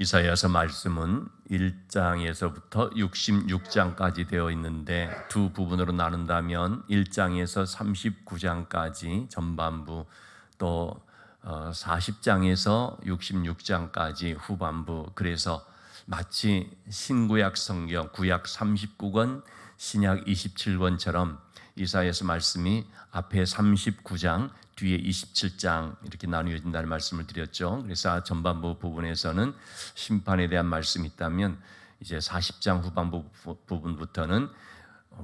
이사야서 말씀은 1장에서부터 66장까지 되어 있는데 두 부분으로 나눈다면 1장에서 39장까지 전반부, 또 40장에서 66장까지 후반부, 그래서 마치 신구약 성경 구약 39권 신약 27권처럼 이사야서 말씀이 앞에 39장 뒤에 27장 이렇게 나누어진다는 말씀을 드렸죠. 그래서 전반부 부분에서는 심판에 대한 말씀이 있다면 이제 40장 후반부 부분부터는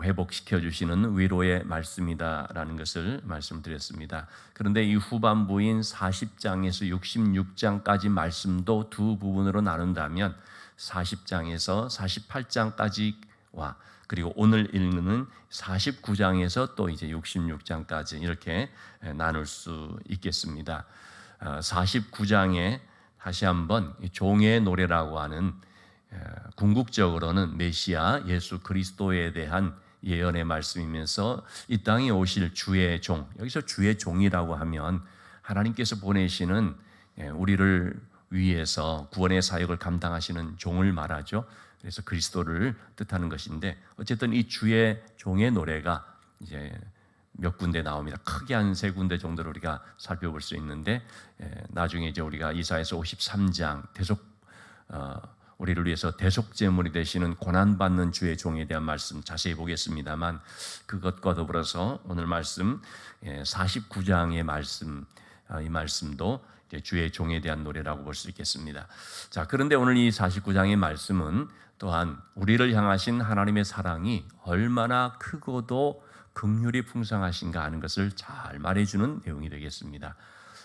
회복시켜 주시는 위로의 말씀이다라는 것을 말씀드렸습니다. 그런데 이 후반부인 40장에서 66장까지 말씀도 두 부분으로 나눈다면 40장에서 48장까지와 그리고 오늘 읽는 49장에서 또 이제 66장까지 이렇게 나눌 수 있겠습니다. 49장에 다시 한번 종의 노래라고 하는 궁극적으로는 메시아 예수 그리스도에 대한 예언의 말씀이면서 이 땅에 오실 주의 종, 여기서 주의 종이라고 하면 하나님께서 보내시는 우리를 위해서 구원의 사역을 감당하시는 종을 말하죠. 그래서 그리스도를 뜻하는 것인데 어쨌든 이 주의 종의 노래가 이제 몇 군데 나옵니다. 크게 한 세 군데 정도로 우리가 살펴볼 수 있는데 나중에 이제 우리가 이사야서 53장 우리를 위해서 대속제물이 되시는 고난받는 주의 종에 대한 말씀 자세히 보겠습니다만 그것과 더불어서 오늘 말씀 49장의 말씀, 이 말씀도 주의 종에 대한 노래라고 볼 수 있겠습니다. 자, 그런데 오늘 이 49장의 말씀은 또한 우리를 향하신 하나님의 사랑이 얼마나 크고도 긍휼이 풍성하신가 하는 것을 잘 말해주는 내용이 되겠습니다.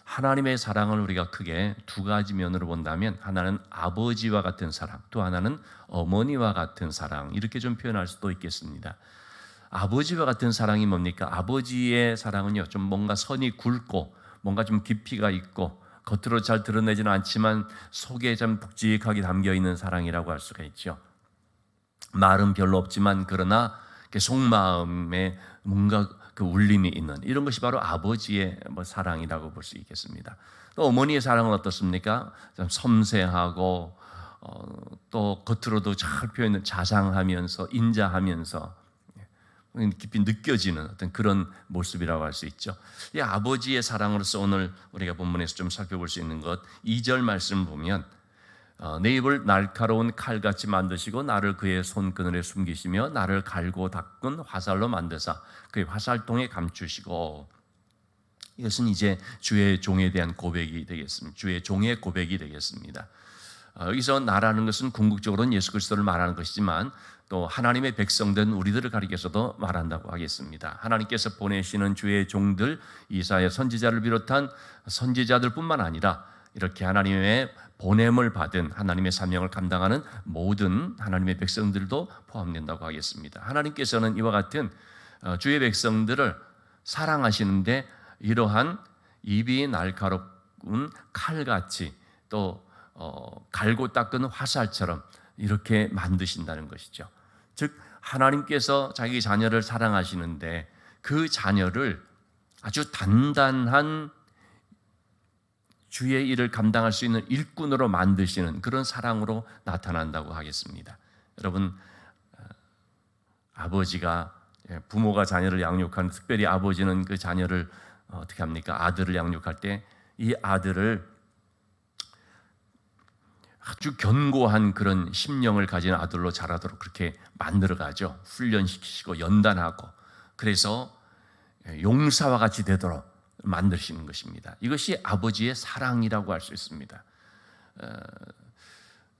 하나님의 사랑을 우리가 크게 두 가지 면으로 본다면 하나는 아버지와 같은 사랑, 또 하나는 어머니와 같은 사랑, 이렇게 좀 표현할 수도 있겠습니다. 아버지와 같은 사랑이 뭡니까? 아버지의 사랑은요, 좀 뭔가 선이 굵고 뭔가 좀 깊이가 있고 겉으로 잘 드러내지는 않지만 속에 좀 묵직하게 담겨있는 사랑이라고 할 수가 있죠. 말은 별로 없지만 그러나 속마음에 뭔가 그 울림이 있는 이런 것이 바로 아버지의 사랑이라고 볼 수 있겠습니다. 또 어머니의 사랑은 어떻습니까? 좀 섬세하고 또 겉으로도 잘 표현을 자상하면서 인자하면서 깊이 느껴지는 어떤 그런 모습이라고 할 수 있죠. 이 아버지의 사랑으로서 오늘 우리가 본문에서 좀 살펴볼 수 있는 것 2절 말씀을 보면 내 입을 날카로운 칼같이 만드시고 나를 그의 손그늘에 숨기시며 나를 갈고 닦은 화살로 만드사 그의 화살통에 감추시고, 이것은 이제 주의 종에 대한 고백이 되겠습니다. 주의 종의 고백이 되겠습니다. 여기서 나라는 것은 궁극적으로는 예수 그리스도를 말하는 것이지만 또 하나님의 백성된 우리들을 가리켜서도 말한다고 하겠습니다. 하나님께서 보내시는 주의 종들 이사야 선지자를 비롯한 선지자들뿐만 아니라 이렇게 하나님의 보냄을 받은 하나님의 사명을 감당하는 모든 하나님의 백성들도 포함된다고 하겠습니다. 하나님께서는 이와 같은 주의 백성들을 사랑하시는데 이러한 입이 날카로운 칼같이 또 갈고 닦은 화살처럼 이렇게 만드신다는 것이죠. 즉 하나님께서 자기 자녀를 사랑하시는데 그 자녀를 아주 단단한 주의 일을 감당할 수 있는 일꾼으로 만드시는 그런 사랑으로 나타난다고 하겠습니다. 여러분, 아버지가 부모가 자녀를 양육하는, 특별히 아버지는 그 자녀를 어떻게 합니까? 아들을 양육할 때 이 아들을 아주 견고한 그런 심령을 가진 아들로 자라도록 그렇게 만들어가죠. 훈련시키시고 연단하고, 그래서 용사와 같이 되도록 만드시는 것입니다. 이것이 아버지의 사랑이라고 할 수 있습니다.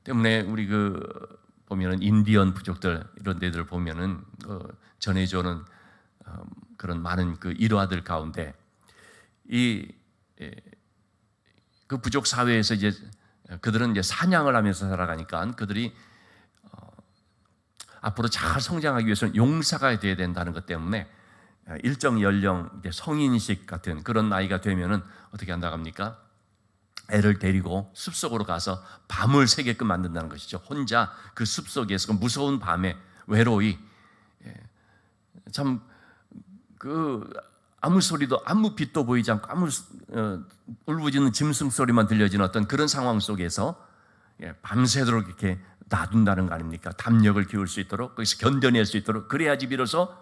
때문에 우리 보면은 인디언 부족들 이런 데들 보면은 전해주는 그런 많은 일화들 가운데 그 부족 사회에서 이제 그들은 이제 사냥을 하면서 살아가니까 그들이 앞으로 잘 성장하기 위해서는 용사가 되어야 된다는 것 때문에 일정 연령, 성인식 같은 그런 나이가 되면은 어떻게 한다고 합니까? 애를 데리고 숲속으로 가서 밤을 새게끔 만든다는 것이죠. 혼자 그 숲속에서 그 무서운 밤에 외로이 참 아무 소리도 아무 빛도 보이지 않고 아무 울부짖는 짐승 소리만 들려지는 어떤 그런 상황 속에서 밤새도록 이렇게 놔둔다는 거 아닙니까? 담력을 키울 수 있도록, 거기서 견뎌낼 수 있도록, 그래야지 비로소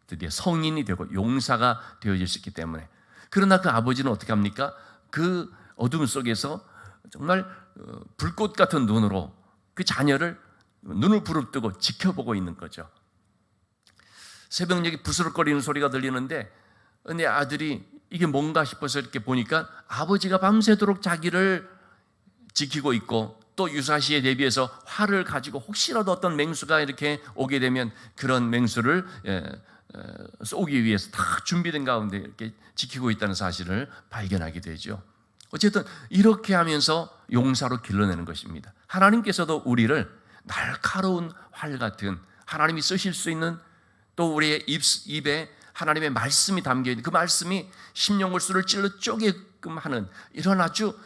드디어 성인이 되고 용사가 되어질 수 있기 때문에. 그러나 그 아버지는 어떻게 합니까? 그 어둠 속에서 정말 불꽃 같은 눈으로 그 자녀를 눈을 부릅뜨고 지켜보고 있는 거죠. 새벽녘에 부스럭거리는 소리가 들리는데 내 아들이 이게 뭔가 싶어서 이렇게 보니까 아버지가 밤새도록 자기를 지키고 있고, 또 유사시에 대비해서 활을 가지고 혹시라도 어떤 맹수가 이렇게 오게 되면 그런 맹수를 쏘기 위해서 다 준비된 가운데 이렇게 지키고 있다는 사실을 발견하게 되죠. 어쨌든 이렇게 하면서 용사로 길러내는 것입니다. 하나님께서도 우리를 날카로운 활 같은, 하나님이 쓰실 수 있는, 또 우리의 입에 하나님의 말씀이 담겨있는, 그 말씀이 심령골수를 찔러 쪼개끔 하는 이런 아주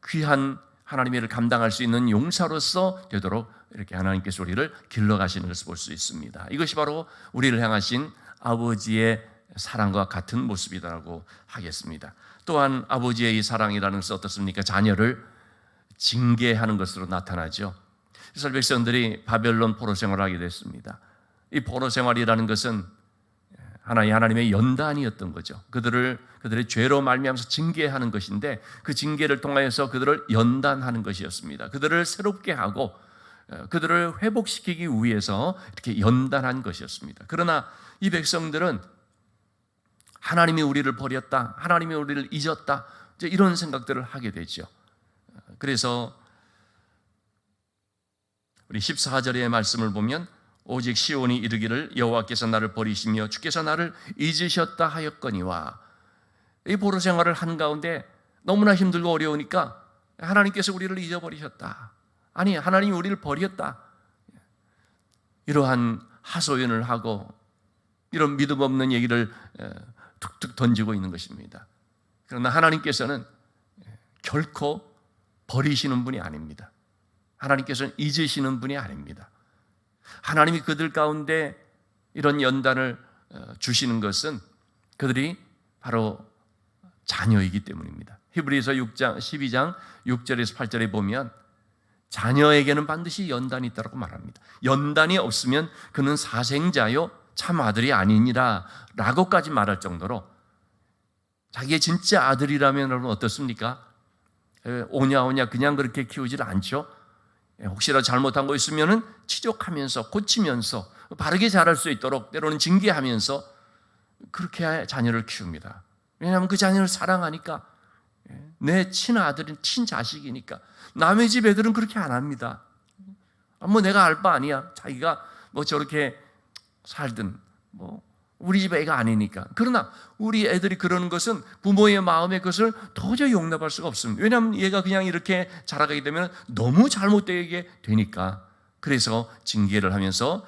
귀한 하나님의 일을 감당할 수 있는 용사로서 되도록 이렇게 하나님께서 우리를 길러가시는 것을 볼 수 있습니다. 이것이 바로 우리를 향하신 아버지의 사랑과 같은 모습이라고 하겠습니다. 또한 아버지의 이 사랑이라는 것은 어떻습니까? 자녀를 징계하는 것으로 나타나죠. 이스라엘 백성들이 바벨론 포로 생활을 하게 됐습니다. 이 포로 생활이라는 것은 하나님의 연단이었던 거죠. 그들의 죄로 말미암아서 징계하는 것인데, 그 징계를 통하여서 그들을 연단하는 것이었습니다. 그들을 새롭게 하고 그들을 회복시키기 위해서 이렇게 연단한 것이었습니다. 그러나 이 백성들은 하나님이 우리를 버렸다, 하나님이 우리를 잊었다, 이런 생각들을 하게 되죠. 그래서 우리 14절의 말씀을 보면 오직 시온이 이르기를 여호와께서 나를 버리시며 주께서 나를 잊으셨다 하였거니와, 이 포로 생활을 한 가운데 너무나 힘들고 어려우니까 하나님께서 우리를 잊어버리셨다, 아니 하나님이 우리를 버렸다, 이러한 하소연을 하고 이런 믿음 없는 얘기를 툭툭 던지고 있는 것입니다. 그러나 하나님께서는 결코 버리시는 분이 아닙니다. 하나님께서는 잊으시는 분이 아닙니다. 하나님이 그들 가운데 이런 연단을 주시는 것은 그들이 바로 자녀이기 때문입니다. 히브리서 12장 6절에서 8절에 보면 자녀에게는 반드시 연단이 있다고 말합니다. 연단이 없으면 그는 사생자요 참 아들이 아니니라 라고까지 말할 정도로, 자기의 진짜 아들이라면 여러분 어떻습니까? 오냐 그냥 그렇게 키우질 않죠. 혹시라도 잘못한 거 있으면은 지적하면서 고치면서 바르게 자랄 수 있도록 때로는 징계하면서 그렇게 자녀를 키웁니다. 왜냐하면 그 자녀를 사랑하니까, 내 친아들인 친자식이니까. 남의 집 애들은 그렇게 안 합니다. 뭐 내가 알 바 아니야, 자기가 뭐 저렇게 살든 뭐 우리 집 애가 아니니까. 그러나 우리 애들이 그러는 것은 부모의 마음에 그것을 도저히 용납할 수가 없습니다. 왜냐하면 얘가 그냥 이렇게 자라가게 되면 너무 잘못되게 되니까. 그래서 징계를 하면서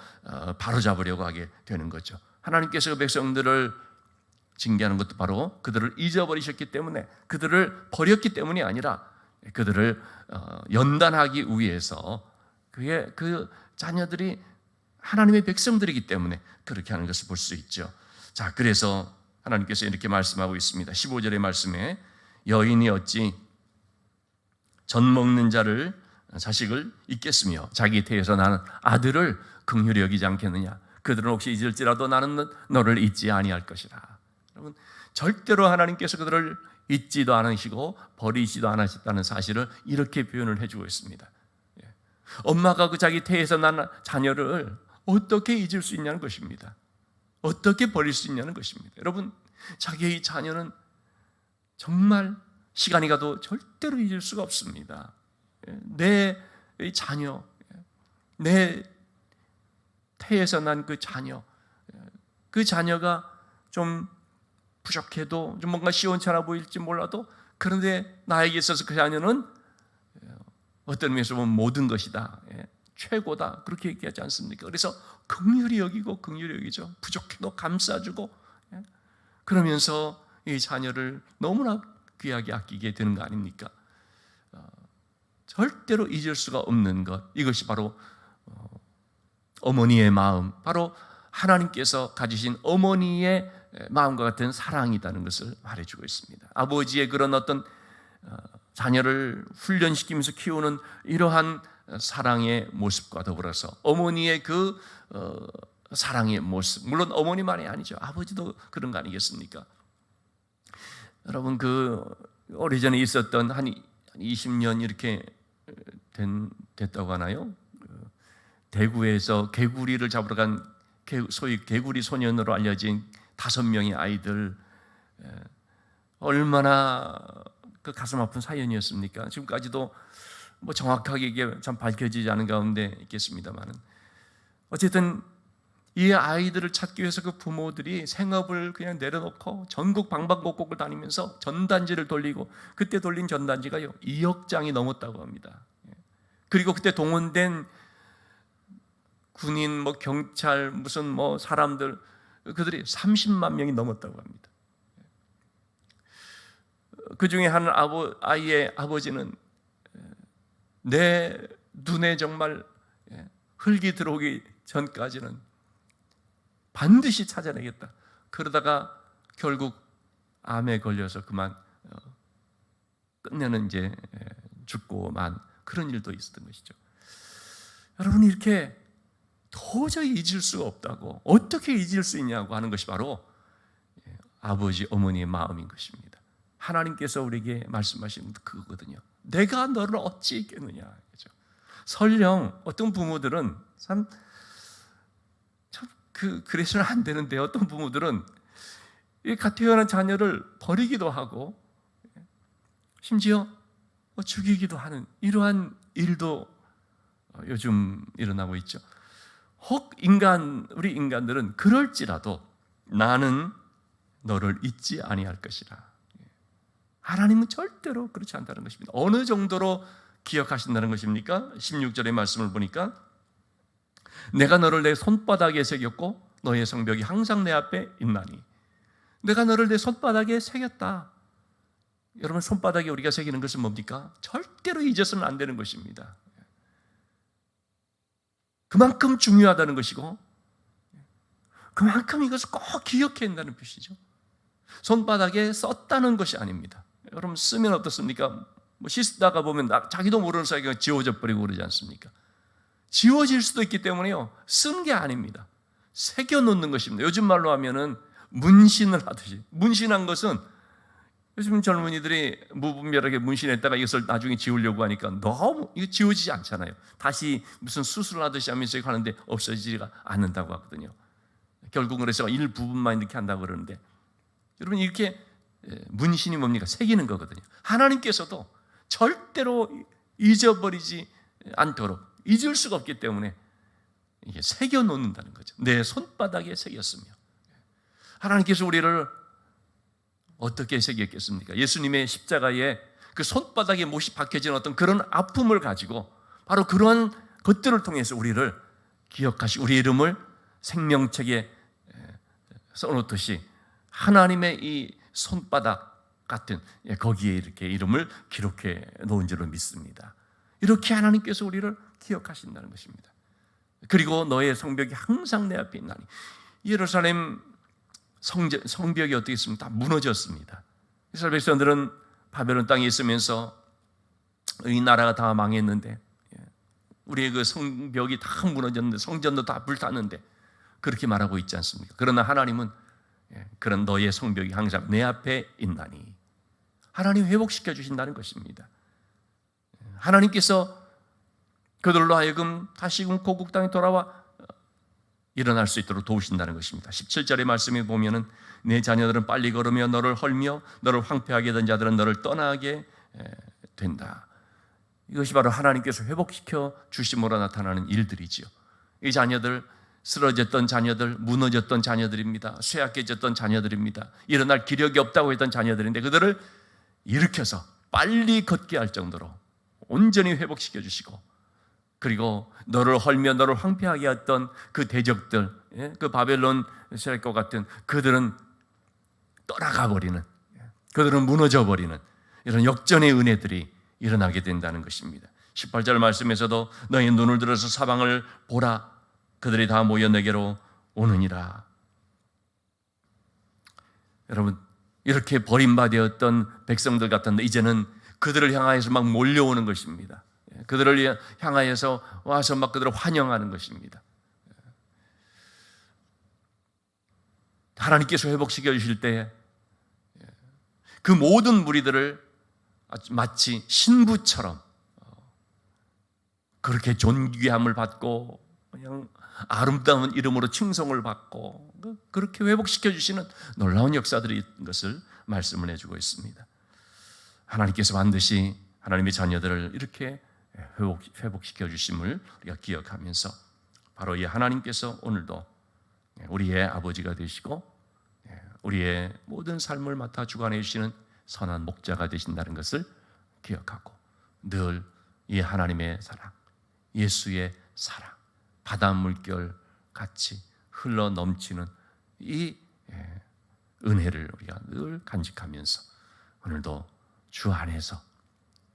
바로잡으려고 하게 되는 거죠. 하나님께서 그 백성들을 징계하는 것도 바로 그들을 잊어버리셨기 때문에, 그들을 버렸기 때문이 아니라 그들을 연단하기 위해서, 그게 그 자녀들이 하나님의 백성들이기 때문에 그렇게 하는 것을 볼 수 있죠. 자, 그래서 하나님께서 이렇게 말씀하고 있습니다. 15절의 말씀에 여인이 어찌 젖 먹는 자식을 잊겠으며 자기 태에서 나는 아들을 긍휼히 여기지 않겠느냐. 그들은 혹시 잊을지라도 나는 너를 잊지 아니할 것이라. 여러분, 절대로 하나님께서 그들을 잊지도 않으시고 버리지도 않으셨다는 사실을 이렇게 표현을 해주고 있습니다. 엄마가 그 자기 태에서 난 자녀를 어떻게 잊을 수 있냐는 것입니다. 어떻게 버릴 수 있냐는 것입니다. 여러분, 자기의 자녀는 정말 시간이 가도 절대로 잊을 수가 없습니다. 내 자녀, 내 태에서 난 그 자녀, 그 자녀가 좀 부족해도, 좀 뭔가 시원찮아 보일지 몰라도, 그런데 나에게 있어서 그 자녀는 어떤 의미에서 보면 모든 것이다, 최고다, 그렇게 얘기하지 않습니까? 그래서 긍휼히 여기고 긍휼히 여기죠. 부족해도 감싸주고, 그러면서 이 자녀를 너무나 귀하게 아끼게 되는 거 아닙니까? 절대로 잊을 수가 없는 것, 이것이 바로 어머니의 마음, 바로 하나님께서 가지신 어머니의 마음과 같은 사랑이라는 것을 말해주고 있습니다. 아버지의 그런 어떤 자녀를 훈련시키면서 키우는 이러한 사랑의 모습과 더불어서 어머니의 그 사랑의 모습, 물론 어머니만이 아니죠. 아버지도 그런 거 아니겠습니까? 여러분, 그 오래전에 있었던 한 20년 이렇게 됐다고 하나요? 대구에서 개구리를 잡으러 간 소위 개구리 소년으로 알려진 5명의 아이들, 얼마나 그 가슴 아픈 사연이었습니까? 지금까지도 뭐 정확하게 이게 참 밝혀지지 않은 가운데 있겠습니다만은, 어쨌든 이 아이들을 찾기 위해서 그 부모들이 생업을 그냥 내려놓고 전국 방방곡곡을 다니면서 전단지를 돌리고, 그때 돌린 전단지가요 2억 장이 넘었다고 합니다. 그리고 그때 동원된 군인, 뭐 경찰, 무슨 뭐 사람들, 그들이 30만 명이 넘었다고 합니다. 그 중에 한 아이의 아버지는 내 눈에 정말 흙이 들어오기 전까지는 반드시 찾아내겠다. 그러다가 결국 암에 걸려서 그만 끝내는 이제 죽고만 그런 일도 있었던 것이죠. 여러분, 이렇게 도저히 잊을 수가 없다고, 어떻게 잊을 수 있냐고 하는 것이 바로 아버지, 어머니의 마음인 것입니다. 하나님께서 우리에게 말씀하시는 그거거든요. 내가 너를 어찌 잊겠느냐. 그렇죠? 설령 어떤 부모들은 그래서는 안 되는데, 어떤 부모들은 이 갓 태어난 자녀를 버리기도 하고 심지어 죽이기도 하는 이러한 일도 요즘 일어나고 있죠. 혹 우리 인간들은 그럴지라도 나는 너를 잊지 아니할 것이라. 하나님은 절대로 그렇지 않다는 것입니다. 어느 정도로 기억하신다는 것입니까? 16절의 말씀을 보니까 내가 너를 내 손바닥에 새겼고 너의 성벽이 항상 내 앞에 있나니. 내가 너를 내 손바닥에 새겼다. 여러분, 손바닥에 우리가 새기는 것은 뭡니까? 절대로 잊어서는 안 되는 것입니다. 그만큼 중요하다는 것이고, 그만큼 이것을 꼭 기억해야 한다는 뜻이죠. 손바닥에 썼다는 것이 아닙니다. 여러분, 쓰면 어떻습니까? 뭐 씻다가 보면 자기도 모르는 사이에 지워져 버리고 그러지 않습니까? 지워질 수도 있기 때문에요, 쓴 게 아닙니다. 새겨 놓는 것입니다. 요즘 말로 하면은 문신을 하듯이. 문신한 것은 요즘 젊은이들이 무분별하게 문신했다가 이것을 나중에 지우려고 하니까 너무 이거 지워지지 않잖아요. 다시 무슨 수술하듯이 하면서 하는데 없어지지가 않는다고 하거든요. 결국은 그래서 일부분만 이렇게 한다고 그러는데, 여러분, 이렇게 문신이 뭡니까? 새기는 거거든요. 하나님께서도 절대로 잊어버리지 않도록, 잊을 수가 없기 때문에 이게 새겨 놓는다는 거죠. 내 손바닥에 새겼으며. 하나님께서 우리를 어떻게 새겼겠습니까? 예수님의 십자가에 그 손바닥에 못이 박혀진 어떤 그런 아픔을 가지고 바로 그러한 것들을 통해서 우리를 기억하시고 우리 이름을 생명책에 써놓듯이 하나님의 이 손바닥 같은 거기에 이렇게 이름을 기록해 놓은 줄을 믿습니다. 이렇게 하나님께서 우리를 기억하신다는 것입니다. 그리고 너의 성벽이 항상 내 앞에 있나니. 예루살렘 성벽이 어떻게 했습니까? 다 무너졌습니다. 이스라엘 백성들은 바벨론 땅에 있으면서 이 나라가 다 망했는데, 우리의 그 성벽이 다 무너졌는데, 성전도 다 불탔는데 그렇게 말하고 있지 않습니까? 그러나 하나님은 그런 너의 성벽이 항상 내 앞에 있나니. 하나님 회복시켜 주신다는 것입니다. 하나님께서 그들로 하여금 다시금 고국 땅에 돌아와 일어날 수 있도록 도우신다는 것입니다. 17절의 말씀에 보면은 내 자녀들은 빨리 걸으며 너를 헐며 너를 황폐하게 하던 자들은 너를 떠나게 된다. 이것이 바로 하나님께서 회복시켜 주심으로 나타나는 일들이지요. 이 자녀들, 쓰러졌던 자녀들, 무너졌던 자녀들입니다. 쇠약해졌던 자녀들입니다. 일어날 기력이 없다고 했던 자녀들인데 그들을 일으켜서 빨리 걷게 할 정도로 온전히 회복시켜 주시고, 그리고 너를 헐며 너를 황폐하게 했던 그 대적들, 그 바벨론 세력과 같은 그들은 떠나가 버리는, 그들은 무너져 버리는 이런 역전의 은혜들이 일어나게 된다는 것입니다. 18절 말씀에서도 너희 눈을 들어서 사방을 보라, 그들이 다 모여 내게로 오느니라. 여러분, 이렇게 버림받았던 백성들 같은데 이제는 그들을 향하여서 막 몰려오는 것입니다. 그들을 향하여서 와서 막 그들을 환영하는 것입니다. 하나님께서 회복시켜 주실 때 그 모든 무리들을 마치 신부처럼 그렇게 존귀함을 받고 그냥 아름다운 이름으로 칭송을 받고 그렇게 회복시켜 주시는 놀라운 역사들이 있는 것을 말씀을 해주고 있습니다. 하나님께서 반드시 하나님의 자녀들을 이렇게 회복시켜 주심을 우리가 기억하면서 바로 이 하나님께서 오늘도 우리의 아버지가 되시고 우리의 모든 삶을 맡아 주관해 주시는 선한 목자가 되신다는 것을 기억하고 늘 이 하나님의 사랑, 예수의 사랑, 바다 물결 같이 흘러 넘치는 이 은혜를 우리가 늘 간직하면서 오늘도 주 안에서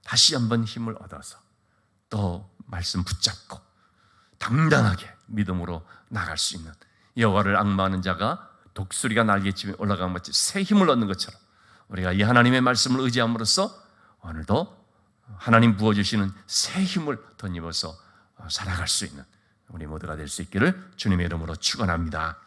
다시 한번 힘을 얻어서 또 말씀 붙잡고 당당하게 믿음으로 나갈 수 있는, 여호와를 앙마하는 자가 독수리가 날개치며 올라간 것처럼 새 힘을 얻는 것처럼 우리가 이 하나님의 말씀을 의지함으로써 오늘도 하나님 부어주시는 새 힘을 덧입어서 살아갈 수 있는 우리 모두가 될 수 있기를 주님의 이름으로 축원합니다.